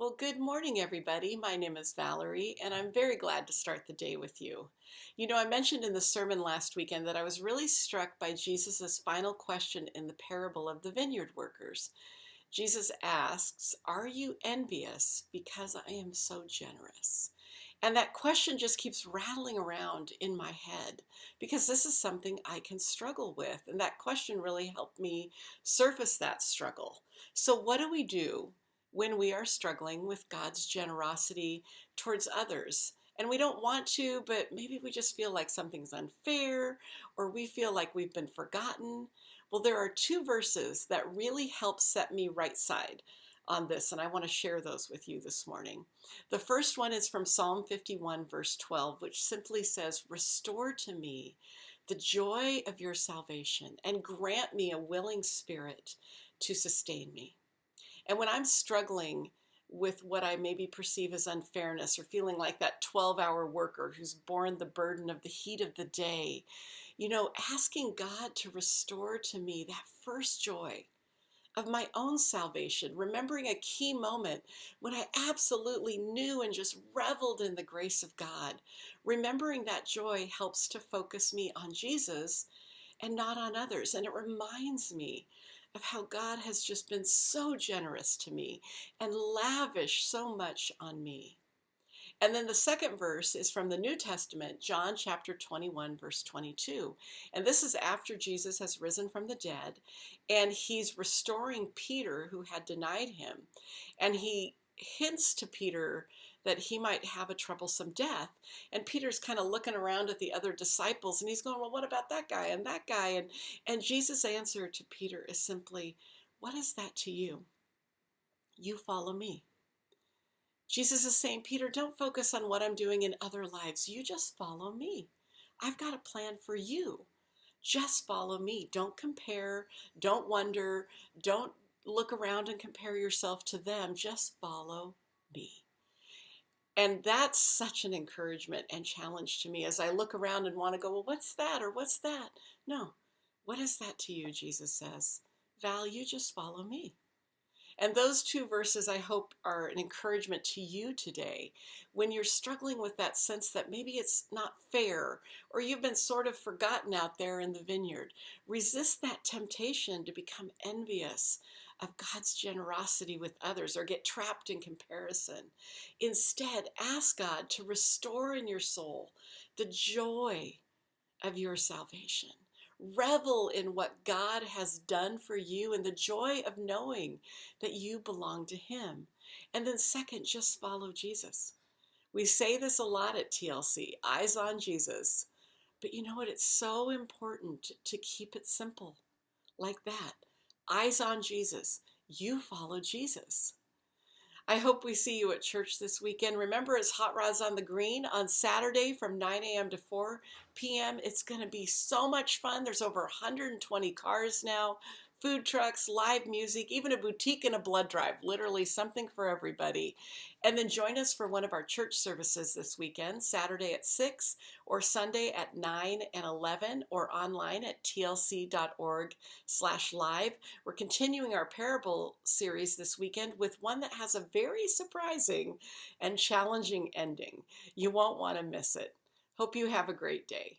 Well, good morning, everybody. My name is Valerie, and I'm very glad to start the day with you. I mentioned in the sermon last weekend that I was really struck by Jesus' final question in the parable of the vineyard workers. Jesus asks, "Are you envious because I am so generous?" And that question just keeps rattling around in my head because this is something I can struggle with. And that question really helped me surface that struggle. So, what do we do when we are struggling with God's generosity towards others? And we don't want to, but maybe we just feel like something's unfair or we feel like we've been forgotten. Well, there are two verses that really help set me right side on this, and I want to share those with you this morning. The first one is from Psalm 51, verse 12, which simply says, "Restore to me the joy of your salvation and grant me a willing spirit to sustain me." And when I'm struggling with what I maybe perceive as unfairness or feeling like that 12-hour worker who's borne the burden of the heat of the day, asking God to restore to me that first joy of my own salvation, remembering a key moment when I absolutely knew and just reveled in the grace of God. Remembering that joy helps to focus me on Jesus and not on others. And it reminds me of how God has just been so generous to me and lavished so much on me. And then the second verse is from the New Testament, John chapter 21, verse 22. And this is after Jesus has risen from the dead, and he's restoring Peter, who had denied him. And he hints to Peter that he might have a troublesome death. And Peter's kind of looking around at the other disciples, and he's going, "Well, what about that guy and that guy?" And Jesus' answer to Peter is simply, "What is that to you? You follow me." Jesus is saying, "Peter, don't focus on what I'm doing in other lives. You just follow me. I've got a plan for you. Just follow me. Don't compare. Don't wonder. Don't look around and compare yourself to them. Just follow me." And that's such an encouragement and challenge to me as I look around and want to go, "Well, what's that? Or what's that?" No. "What is that to you?" Jesus says. "Val, you just follow me." And those two verses, I hope, are an encouragement to you today when you're struggling with that sense that maybe it's not fair or you've been sort of forgotten out there in the vineyard. Resist that temptation to become envious of God's generosity with others or get trapped in comparison. Instead, ask God to restore in your soul the joy of your salvation. Revel in what God has done for you and the joy of knowing that you belong to Him. And then, second, just follow Jesus. We say this a lot at TLC, eyes on Jesus. But you know what? It's so important to keep it simple like that. Eyes on Jesus. You follow Jesus. I hope we see you at church this weekend. Remember, it's Hot Rods on the Green on Saturday from 9 a.m. to 4 p.m. It's going to be so much fun. There's over 120 cars now, food trucks, live music, even a boutique and a blood drive, literally something for everybody. And then join us for one of our church services this weekend, Saturday at 6 or Sunday at 9 and 11 or online at tlc.org/live. We're continuing our parable series this weekend with one that has a very surprising and challenging ending. You won't want to miss it. Hope you have a great day.